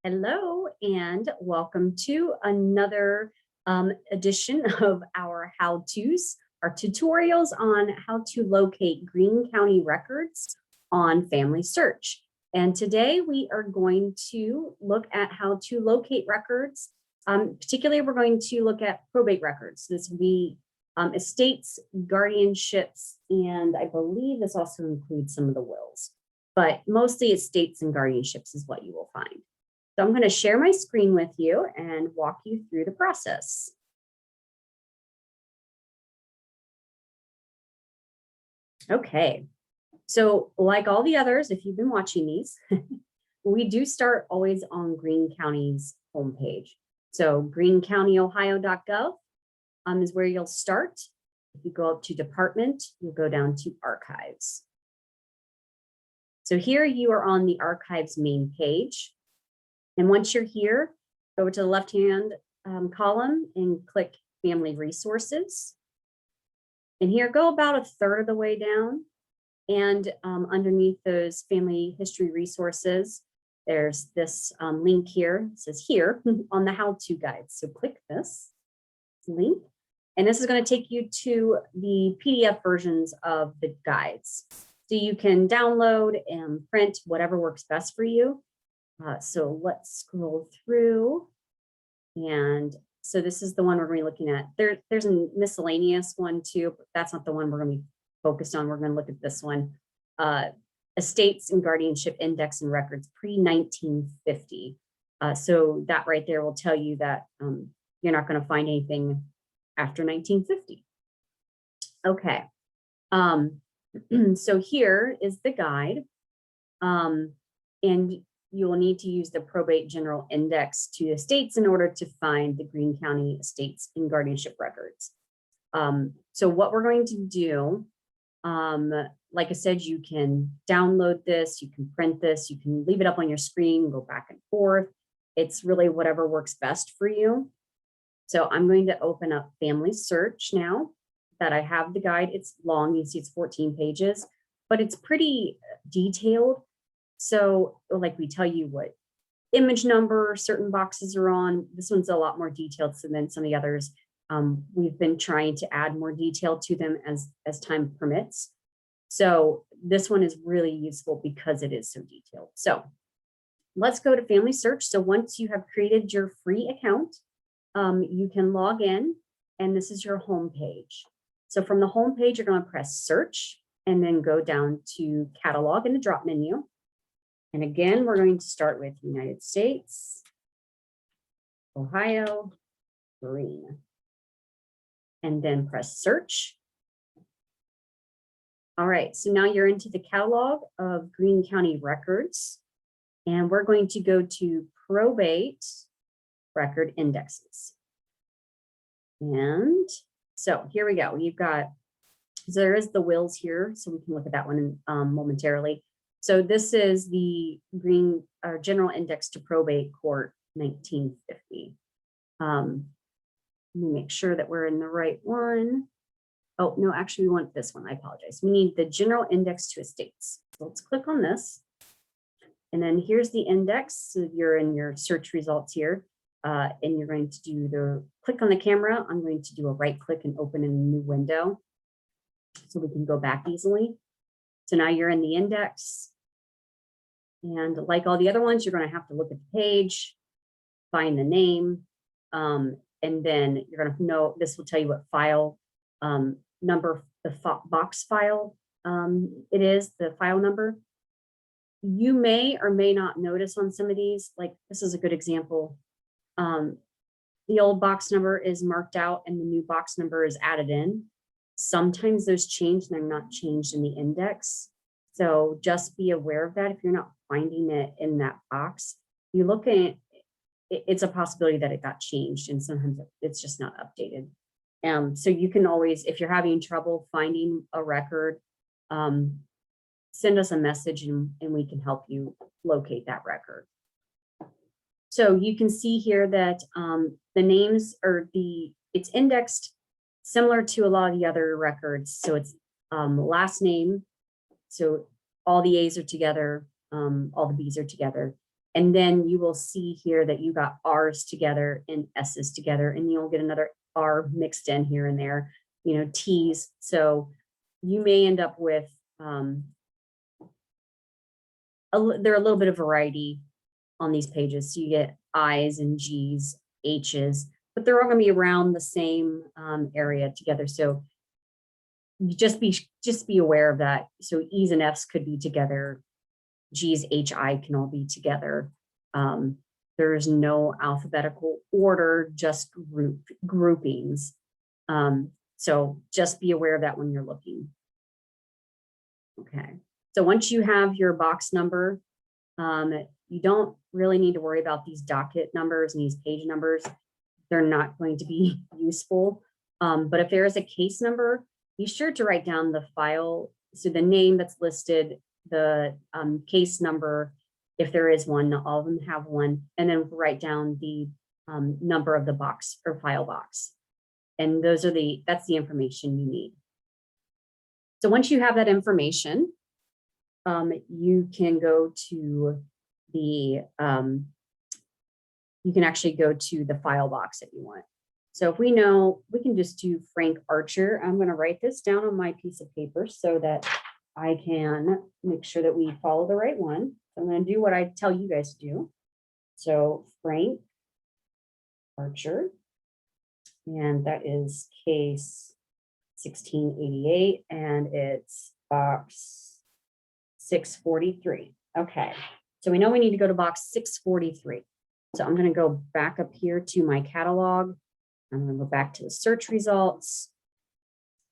Hello and welcome to another edition of our how-tos, our tutorials on how to locate Greene County records on FamilySearch. And today we are going to look at how to locate records. Particularly, we're going to look at probate records. This will be estates, guardianships, and I believe this also includes some of the wills, but mostly estates and guardianships is what you will find. So I'm going to share my screen with you and walk you through the process. Okay, so like all the others, if you've been watching these, we do start always on Greene County's homepage. So greenecountyohio.gov is where you'll start. If you go up to department, you'll go down to archives. So here you are on the archives main page. And once you're here, go to the left-hand column and click Family Resources. And here, go about a third of the way down. And underneath those Family History Resources, there's this link here. It says here on the how-to guide. So click this link. And this is going to take you to the PDF versions of the guides. So you can download and print whatever works best for you. So let's scroll through. And so this is the one we're going to be looking at. There's a miscellaneous one too, but that's not the one we're going to be focused on. We're going to look at this one. Estates and Guardianship Index and Records pre-1950. So that right there will tell you that you're not going to find anything after 1950. Okay. So here is the guide. And you will need to use the Probate General Index to estates in order to find the Greene County estates and guardianship records. So what we're going to do, like I said, you can download this, you can print this, you can leave it up on your screen, go back and forth. It's really whatever works best for you. So I'm going to open up FamilySearch now that I have the guide. It's long, you see it's 14 pages, but it's pretty detailed. So like we tell you what image number certain boxes are on. This one's a lot more detailed than some of the others. We've been trying to add more detail to them as time permits. So this one is really useful because it is so detailed. So let's go to FamilySearch. So once you have created your free account, you can log in and this is your home page. So from the home page, you're going to press search and then go down to catalog in the drop menu. And again, we're going to start with United States, Ohio, Greene, and then press search. All right, so now you're into the catalog of Greene County records, and we're going to go to probate record indexes. And so here we go. You've got, so there is the wills here, so we can look at that one momentarily. So this is the Greene General Index to Probate Court 1950. Let me make sure that we're in the right one. Oh, no, actually we want this one. I apologize. We need the General Index to Estates. So let's click on this. And then here's the index. So you're in your search results here. And you're going to do the click on the camera. I'm going to do a right click and open in a new window so we can go back easily. So now you're in the index. And like all the other ones, you're going to have to look at the page, find the name, and then you're going to know, this will tell you what file number, the box file it is, the file number. You may or may not notice on some of these, like this is a good example. The old box number is marked out and the new box number is added in. Sometimes those change and they're not changed in the index. So just be aware of that. If you're not finding it in that box, you look at it, it's a possibility that it got changed and sometimes it's just not updated. So you can always, if you're having trouble finding a record, send us a message and we can help you locate that record. So you can see here that the names are it's indexed similar to a lot of the other records. So it's last name. So all the A's are together, all the B's are together. And then you will see here that you got R's together and S's together, and you'll get another R mixed in here and there, you know, T's. So you may end up with, there are a little bit of variety on these pages. So you get I's and G's, H's, but they're all going to be around the same area together. So you just be aware of that. So E's and F's could be together. G's, H, I can all be together. There's no alphabetical order, just groupings. So just be aware of that when you're looking. Okay. So once you have your box number, you don't really need to worry about these docket numbers and these page numbers. They're not going to be useful. But if there is a case number, be sure to write down the file. So the name that's listed, the case number, if there is one, not all of them have one, and then write down the number of the box or file box. And that's the information you need. So once you have that information, you can go to the, you can actually go to the file box that you want. So if we know, we can just do Frank Archer. I'm going to write this down on my piece of paper so that I can make sure that we follow the right one. I'm going to do what I tell you guys to do. So Frank Archer, and that is case 1688, and it's box 643. Okay, so we know we need to go to box 643. So I'm going to go back up here to my catalog. I'm going to go back to the search results.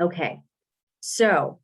Okay, so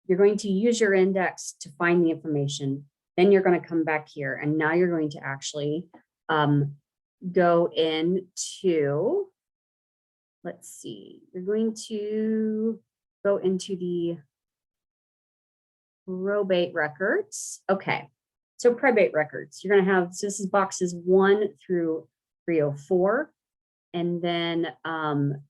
you're going to use your index to find the information. Then you're going to come back here, and now you're going to actually go into, let's see, you're going to go into the probate records. Okay, so probate records, you're going to have, so this is boxes 1 through 304. And then, and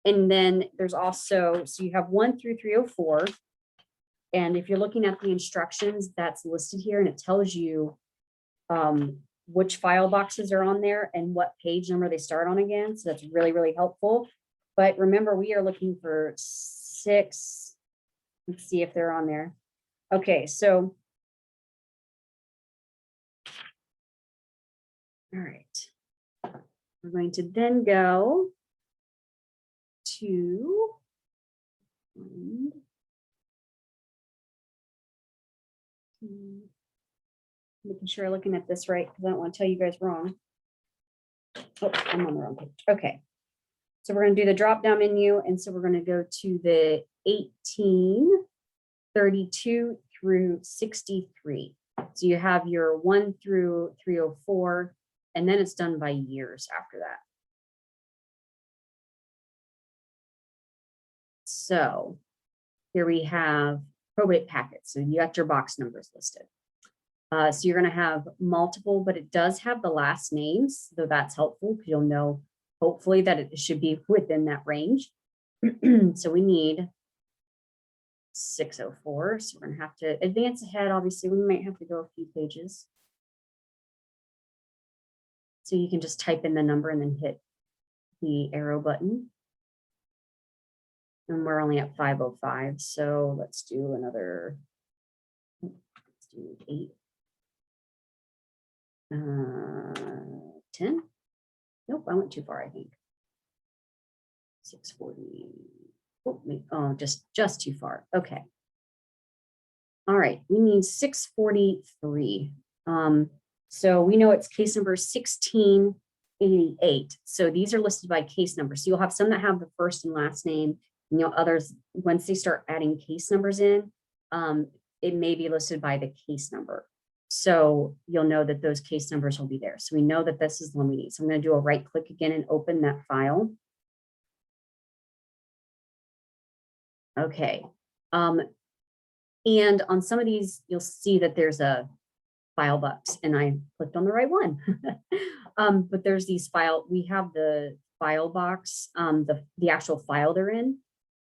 then there's also, so you have 1 through 304. And if you're looking at the instructions, that's listed here, and it tells you which file boxes are on there and what page number they start on again. So that's really, really helpful. But remember, we are looking for 6. Let's see if they're on there. Okay, so, all right. We're going to then go to making sure I'm looking at this right, because I don't want to tell you guys wrong. Oh, I'm on the wrong page. Okay, so we're going to do the drop down menu, and so we're going to go to the 1832 through 63. So you have your 1 through 304, and then it's done by years after that. So here we have probate packets. So you got your box numbers listed. So you're going to have multiple, but it does have the last names, so that's helpful because you'll know hopefully that it should be within that range. So we need 604. So we're going to have to advance ahead. Obviously, we might have to go a few pages. So you can just type in the number and then hit the arrow button. And we're only at 505. So let's do another, let's do 8. 10. Nope, I went too far, I think. 640. Oh, just too far. Okay. All right, we need 643. So we know it's case number 1688. So these are listed by case number. So you'll have some that have the first and last name, and you'll others, once they start adding case numbers in, it may be listed by the case number. So you'll know that those case numbers will be there. So we know that this is the one we need. So I'm going to do a right click again and open that file. Okay. And on some of these, you'll see that there's a file box, and I clicked on the right one. But there's these we have the file box, the actual file they're in.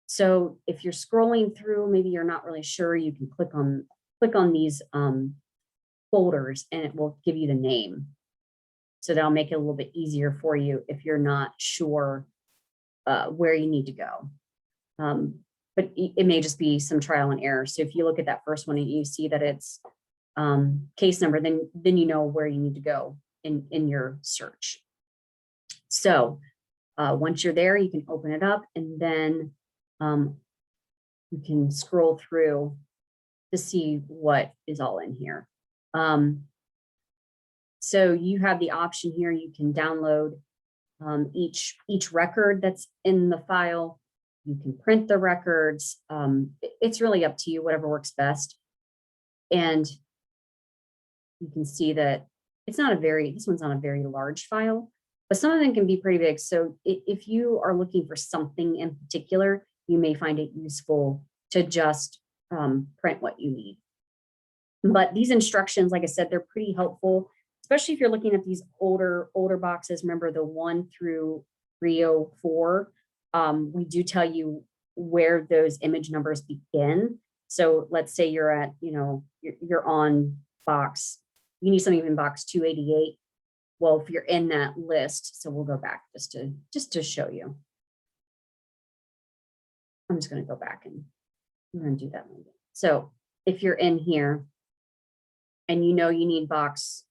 So if you're scrolling through, maybe you're not really sure, you can click on click on these folders and it will give you the name. So that'll make it a little bit easier for you if you're not sure where you need to go. But it may just be some trial and error. So if you look at that first one and you see that it's case number, then you know where you need to go in your search. So once you're there, you can open it up and then you can scroll through to see what is all in here. So you have the option here, you can download each record that's in the file. You can print the records. It's really up to you, whatever works best. And you can see that this one's not a very large file, but some of them can be pretty big. So if you are looking for something in particular, you may find it useful to just print what you need. But these instructions, like I said, they're pretty helpful, especially if you're looking at these older boxes. Remember the 1 through 304. We do tell you where those image numbers begin. So let's say you're at, you're on box, you need something in box 288. Well, if you're in that list, so we'll go back just to show you. I'm just going to go back and we're going to do that one again. So if you're in here and you need box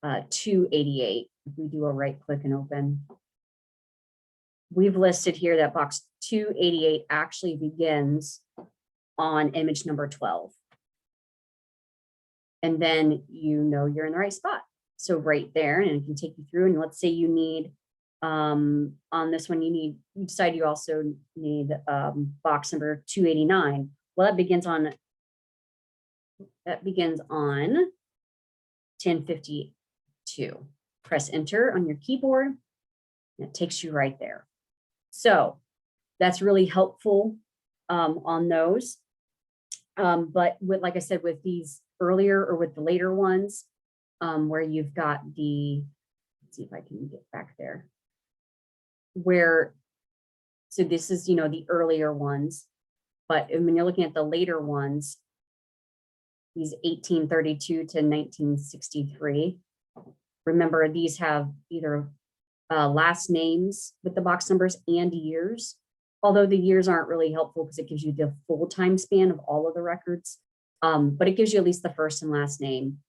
288, if we do a right click and open, we've listed here that box 288 actually begins on image number 12. And then you're in the right spot. So right there, and it can take you through, and let's say you need, on this one, you decide you also need box number 289. Well, that begins on 1052. Press enter on your keyboard, and it takes you right there. So that's really helpful on those. But like I said, with these earlier or with the later ones, where you've got let's see if I can get back there. So this is, the earlier ones, but when you're looking at the later ones, these 1832 to 1963, remember these have either last names with the box numbers and years, although the years aren't really helpful because it gives you the full time span of all of the records. But it gives you at least the first and last name.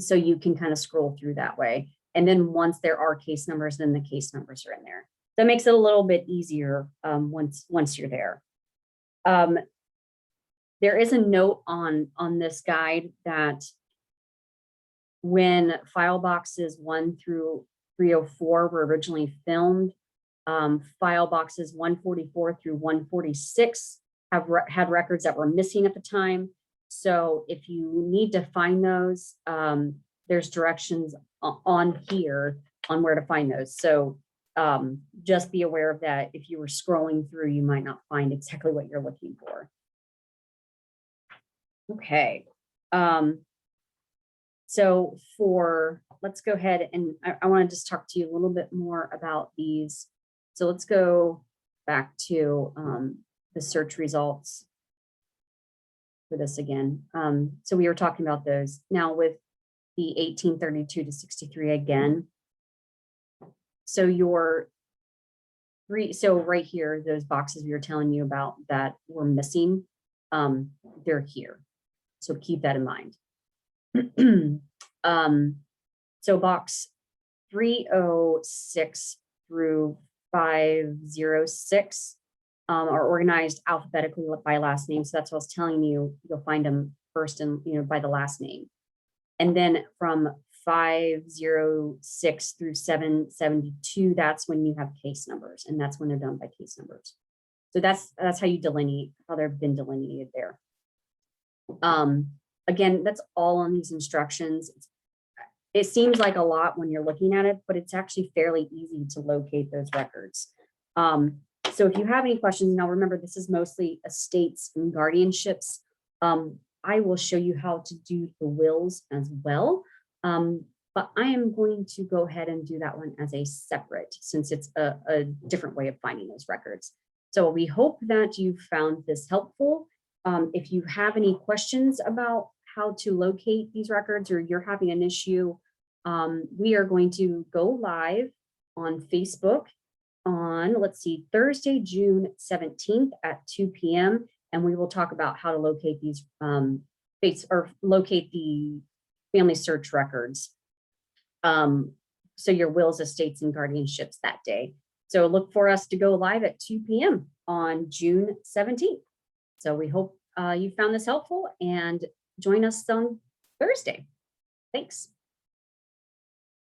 So you can kind of scroll through that way. And then once there are case numbers, then the case numbers are in there. That makes it a little bit easier once you're there. There is a note on this guide that when file boxes 1 through 304 were originally filmed, file boxes 144 through 146 had records that were missing at the time. So if you need to find those, there's directions on here on where to find those. So just be aware of that. If you were scrolling through, you might not find exactly what you're looking for. Okay. So let's go ahead and I want to just talk to you a little bit more about these. So let's go back to the search results for this again. So we were talking about those. Now with the 1832 to 63 again. So so right here, those boxes we were telling you about that were missing, they're here. So keep that in mind. So box 306 through 506 are organized alphabetically by last name. So that's what I was telling you. You'll find them first and by the last name. And then from 506 through 772, that's when you have case numbers, and that's when they're done by case numbers. So that's how you delineate, how they've been delineated there. Again, that's all on these instructions. It seems like a lot when you're looking at it, but it's actually fairly easy to locate those records. So if you have any questions, now remember, this is mostly estates and guardianships. I will show you how to do the wills as well. But I am going to go ahead and do that one as a separate, since it's a different way of finding those records. So we hope that you found this helpful. If you have any questions about how to locate these records, or you're having an issue, we are going to go live on Facebook on, let's see, Thursday, June 17th at 2 p.m. And we will talk about how to locate these locate the FamilySearch records. So your wills, estates, and guardianships that day. So look for us to go live at 2 p.m. on June 17th. So we hope you found this helpful, and join us on Thursday. Thanks.